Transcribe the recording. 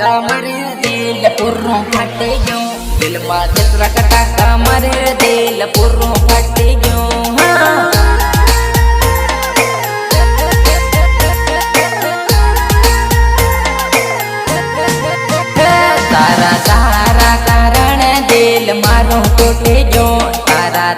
કટાકા મારે દિલ પૂરું ફાટી ગયું દિલમાં જેટલા કટાકા મારે દિલ પૂરું ફાટી ગયું તારા તારા કારણે દિલ મારું તૂટી ગયું તારા